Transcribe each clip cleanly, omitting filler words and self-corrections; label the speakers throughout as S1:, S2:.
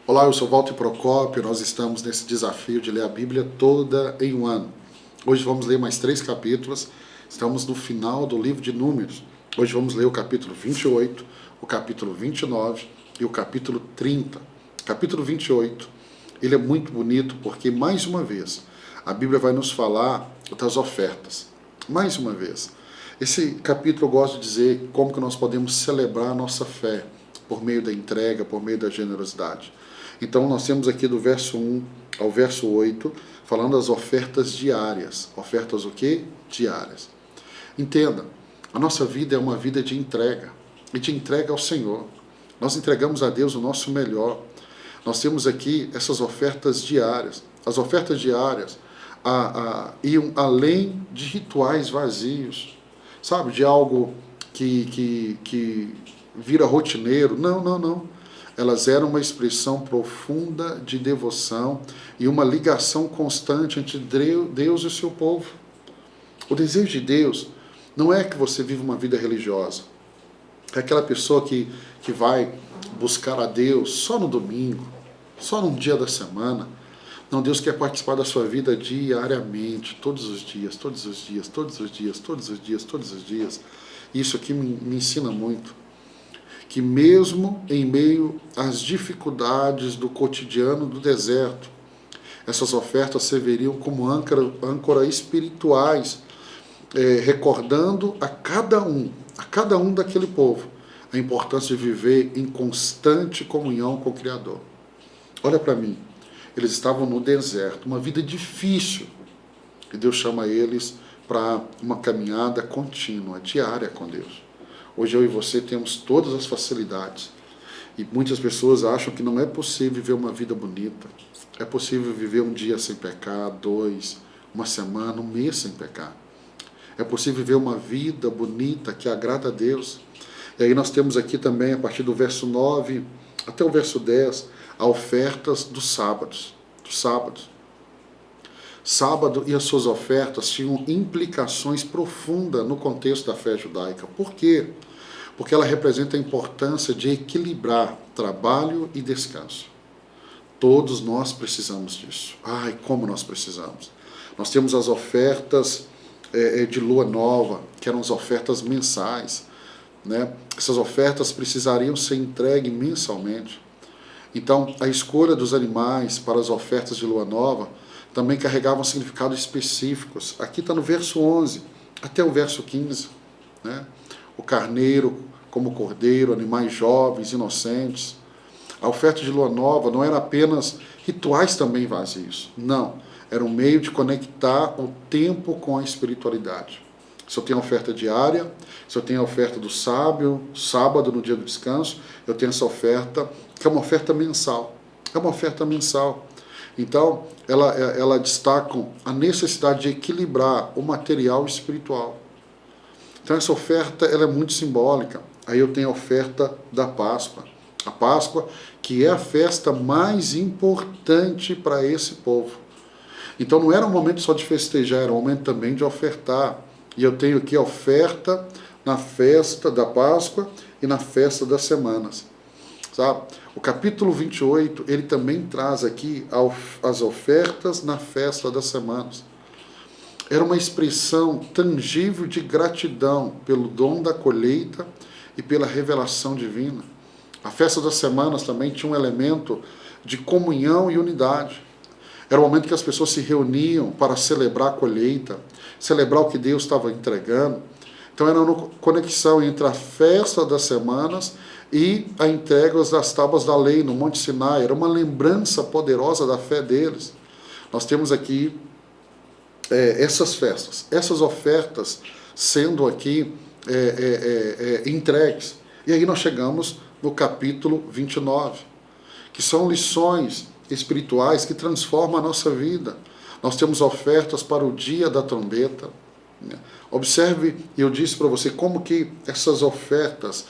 S1: Olá, eu sou Walter Procópio, nós estamos nesse desafio de ler a Bíblia toda em um ano. Hoje vamos ler mais 3 capítulos, estamos no final do livro de Números. Hoje vamos ler o capítulo 28, o capítulo 29 e o capítulo 30. Capítulo 28, ele é muito bonito porque, mais uma vez, a Bíblia vai nos falar das ofertas. Mais uma vez. Esse capítulo eu gosto de dizer como que nós podemos celebrar a nossa fé por meio da entrega, por meio da generosidade. Então nós temos aqui do verso 1 ao verso 8, falando das ofertas diárias. Ofertas o quê? Diárias. Entenda, a nossa vida é uma vida de entrega, e de entrega ao Senhor. Nós entregamos a Deus o nosso melhor. Nós temos aqui essas ofertas diárias. As ofertas diárias iam além de rituais vazios, sabe? De algo que vira rotineiro. Não. Elas eram uma expressão profunda de devoção e uma ligação constante entre Deus e o seu povo. O desejo de Deus não é que você viva uma vida religiosa. É aquela pessoa que vai buscar a Deus só no domingo, só num dia da semana. Não, Deus quer participar da sua vida diariamente, todos os dias, todos os dias, todos os dias, todos os dias, todos os dias. Isso aqui me ensina muito. Que mesmo em meio às dificuldades do cotidiano do deserto, essas ofertas serviriam como âncora espirituais, recordando a cada um daquele povo, a importância de viver em constante comunhão com o Criador. Olha para mim, eles estavam no deserto, uma vida difícil, e Deus chama eles para uma caminhada contínua, diária com Deus. Hoje eu e você temos todas as facilidades, e muitas pessoas acham que não é possível viver uma vida bonita. É possível viver um dia sem pecar, 2, uma semana, um mês sem pecar. É possível viver uma vida bonita que agrada a Deus. E aí nós temos aqui também, a partir do verso 9 até o verso 10, as ofertas dos sábados. Sábado e as suas ofertas tinham implicações profundas no contexto da fé judaica. Por quê? Porque ela representa a importância de equilibrar trabalho e descanso. Todos nós precisamos disso. Ai, como nós precisamos. Nós temos as ofertas de lua nova, que eram as ofertas mensais, né? Essas ofertas precisariam ser entregues mensalmente. Então, a escolha dos animais para as ofertas de lua nova também carregavam significados específicos. Aqui está no verso 11 até o verso 15. Né? O carneiro como cordeiro, animais jovens, inocentes. A oferta de lua nova não era apenas rituais também vazios. Não, era um meio de conectar o tempo com a espiritualidade. Se eu tenho a oferta diária, se eu tenho a oferta do sábado no dia do descanso, eu tenho essa oferta, que é uma oferta mensal. É uma oferta mensal. Então, ela destaca a necessidade de equilibrar o material e o espiritual. Então, essa oferta ela é muito simbólica. Aí eu tenho a oferta da Páscoa. A Páscoa, que é a festa mais importante para esse povo. Então, não era um momento só de festejar, era um momento também de ofertar. E eu tenho aqui a oferta na festa da Páscoa e na festa das semanas. Sabe? O capítulo 28, ele também traz aqui as ofertas na festa das semanas. Era uma expressão tangível de gratidão pelo dom da colheita e pela revelação divina. A festa das semanas também tinha um elemento de comunhão e unidade. Era o momento que as pessoas se reuniam para celebrar a colheita, celebrar o que Deus estava entregando. Então era uma conexão entre a festa das semanas e a entrega das tábuas da lei no Monte Sinai. Era uma lembrança poderosa da fé deles. Nós temos aqui essas festas, essas ofertas sendo aqui entregues. E aí nós chegamos no capítulo 29, que são lições espirituais que transformam a nossa vida. Nós temos ofertas para o dia da trombeta. Observe, eu disse para você como que essas ofertas,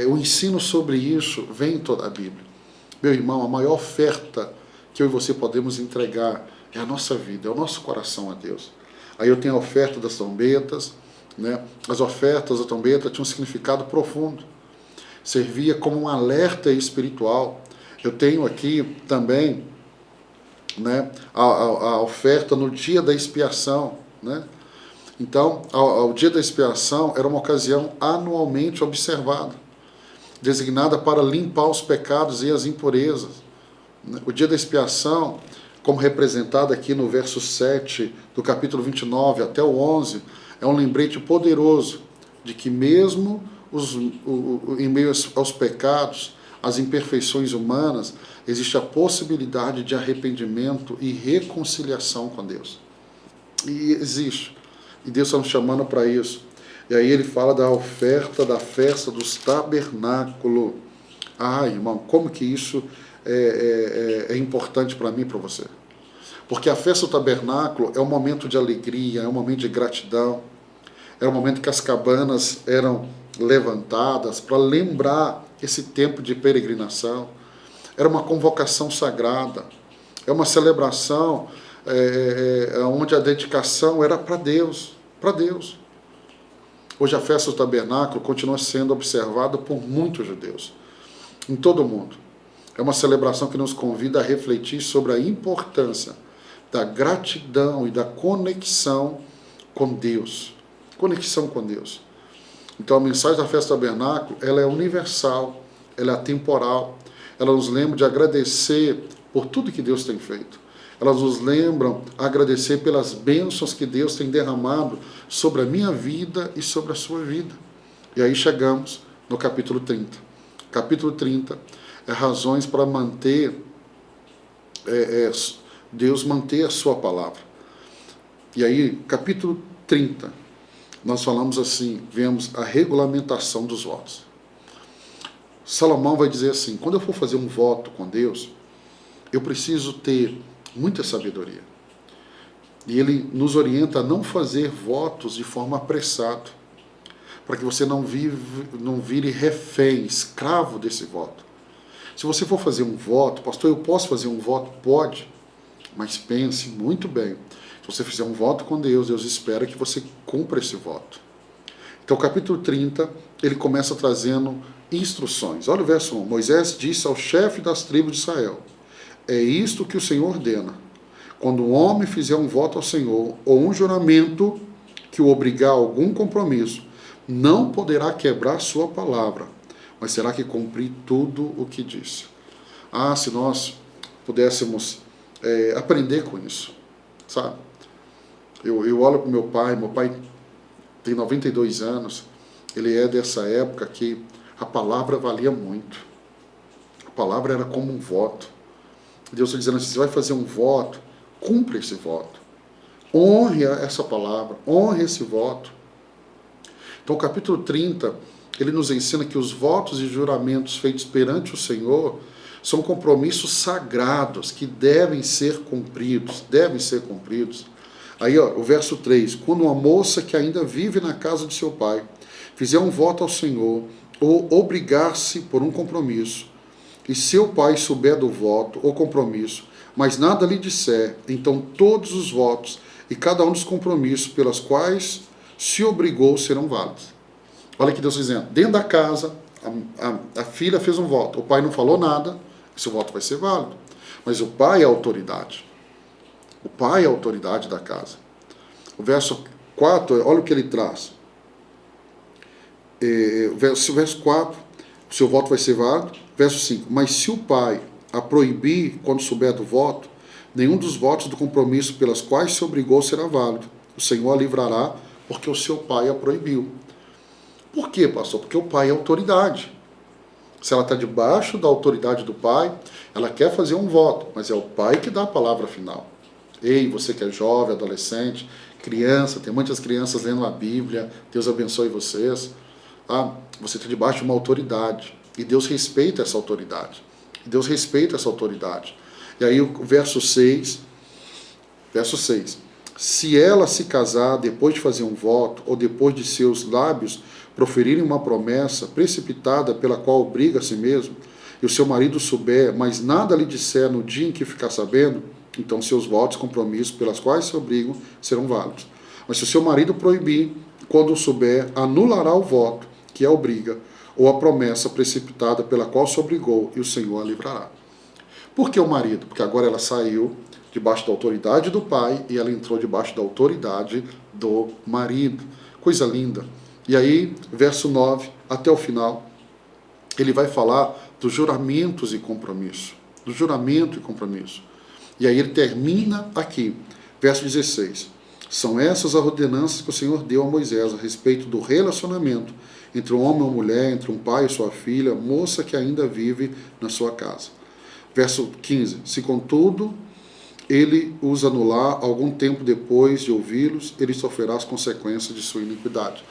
S1: o ensino sobre isso vem em toda a Bíblia. Meu irmão, a maior oferta que eu e você podemos entregar é a nossa vida, é o nosso coração a Deus. Aí eu tenho a oferta das trombetas, né? As ofertas da trombeta tinham um significado profundo. Servia como um alerta espiritual. Eu tenho aqui também, né, a oferta no dia da expiação, né? Então, o dia da expiação era uma ocasião anualmente observada, designada para limpar os pecados e as impurezas. O dia da expiação, como representado aqui no verso 7 do capítulo 29 até o 11, é um lembrete poderoso de que mesmo em meio aos pecados, às imperfeições humanas, existe a possibilidade de arrependimento e reconciliação com Deus. E existe. E Deus está nos chamando para isso. E aí ele fala da oferta da festa dos tabernáculos. Ah, irmão, como que isso é importante para mim e para você? Porque a festa do tabernáculo é um momento de alegria, é um momento de gratidão, é um momento que as cabanas eram levantadas para lembrar esse tempo de peregrinação. Era uma convocação sagrada, é uma celebração onde a dedicação era para Deus, para Deus. Hoje a festa do tabernáculo continua sendo observada por muitos judeus, em todo o mundo. É uma celebração que nos convida a refletir sobre a importância da gratidão e da conexão com Deus. Conexão com Deus. Então a mensagem da festa do tabernáculo, ela é universal, ela é atemporal, ela nos lembra de agradecer por tudo que Deus tem feito. Elas nos lembram a agradecer pelas bênçãos que Deus tem derramado sobre a minha vida e sobre a sua vida. E aí chegamos no capítulo 30. Capítulo 30 é razões para manter, Deus manter a sua palavra. E aí, capítulo 30, nós falamos assim, vemos a regulamentação dos votos. Salomão vai dizer assim, quando eu for fazer um voto com Deus, eu preciso ter muita sabedoria. E ele nos orienta a não fazer votos de forma apressada, para que você não vire refém, escravo desse voto. Se você for fazer um voto, pastor, eu posso fazer um voto? Pode, mas pense muito bem. Se você fizer um voto com Deus, Deus espera que você cumpra esse voto. Então, o capítulo 30, ele começa trazendo instruções. Olha o verso 1. Moisés disse ao chefe das tribos de Israel, é isto que o Senhor ordena. Quando um homem fizer um voto ao Senhor, ou um juramento que o obrigar a algum compromisso, não poderá quebrar sua palavra, mas terá que cumprir tudo o que disse. Ah, se nós pudéssemos aprender com isso, sabe? Eu olho para meu pai tem 92 anos, ele é dessa época que a palavra valia muito. A palavra era como um voto. Deus está dizendo assim, você vai fazer um voto, cumpra esse voto. Honre essa palavra, honre esse voto. Então o capítulo 30, ele nos ensina que os votos e juramentos feitos perante o Senhor são compromissos sagrados que devem ser cumpridos, Aí, ó, o verso 3, quando uma moça que ainda vive na casa de seu pai fizer um voto ao Senhor ou obrigar-se por um compromisso, e seu pai souber do voto ou compromisso, mas nada lhe disser, então todos os votos e cada um dos compromissos pelos quais se obrigou serão válidos. Olha que Deus está dizendo, dentro da casa, a filha fez um voto, o pai não falou nada, esse voto vai ser válido. Mas o pai é a autoridade. O pai é a autoridade da casa. O verso 4, olha o que ele traz. Verso 4, o seu voto vai ser válido. Verso 5, mas se o pai a proibir quando souber do voto, nenhum dos votos do compromisso pelas quais se obrigou será válido. O Senhor a livrará porque o seu pai a proibiu. Por quê, pastor? Porque o pai é autoridade. Se ela está debaixo da autoridade do pai, ela quer fazer um voto, mas é o pai que dá a palavra final. Ei, você que é jovem, adolescente, criança, tem muitas crianças lendo a Bíblia, Deus abençoe vocês. Ah, você está debaixo de uma autoridade, e Deus respeita essa autoridade. E aí o verso 6, se ela se casar depois de fazer um voto, ou depois de seus lábios proferirem uma promessa precipitada pela qual obriga a si mesmo, e o seu marido souber, mas nada lhe disser no dia em que ficar sabendo, então seus votos, compromissos pelas quais se obrigam, serão válidos. Mas se o seu marido proibir, quando o souber, anulará o voto, que a obriga, ou a promessa precipitada pela qual se obrigou, e o Senhor a livrará. Por que o marido? Porque agora ela saiu debaixo da autoridade do pai e ela entrou debaixo da autoridade do marido. Coisa linda. E aí, verso 9 até o final, ele vai falar dos juramentos e compromisso. Do juramento e compromisso. E aí ele termina aqui, verso 16. São essas as ordenanças que o Senhor deu a Moisés a respeito do relacionamento entre um homem e uma mulher, entre um pai e sua filha, moça que ainda vive na sua casa. Verso 15. Se contudo ele os anular algum tempo depois de ouvi-los, ele sofrerá as consequências de sua iniquidade.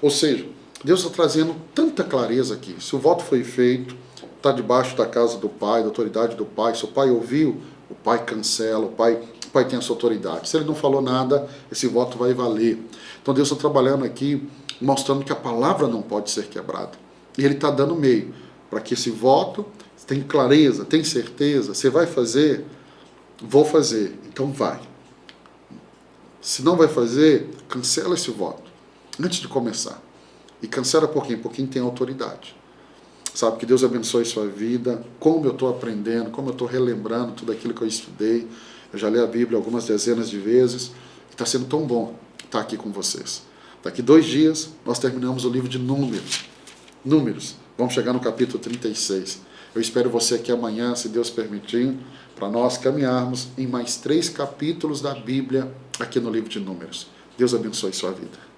S1: Ou seja, Deus está trazendo tanta clareza aqui. Se o voto foi feito, está debaixo da casa do pai, da autoridade do pai. Se o pai ouviu, o pai cancela, o pai tem essa autoridade. Se ele não falou nada, esse voto vai valer. Então Deus está trabalhando aqui, mostrando que a palavra não pode ser quebrada. E ele está dando meio para que esse voto tenha clareza, tenha certeza. Você vai fazer? Vou fazer. Então vai. Se não vai fazer, cancela esse voto antes de começar. E cancela por quem? Por quem tem autoridade. Sabe, que Deus abençoe sua vida, como eu estou aprendendo, como eu estou relembrando tudo aquilo que eu estudei. Eu já li a Bíblia algumas dezenas de vezes, e está sendo tão bom estar aqui com vocês. Daqui 2 dias, nós terminamos o livro de Números. Números. Vamos chegar no capítulo 36. Eu espero você aqui amanhã, se Deus permitir, para nós caminharmos em mais 3 capítulos da Bíblia aqui no livro de Números. Deus abençoe sua vida.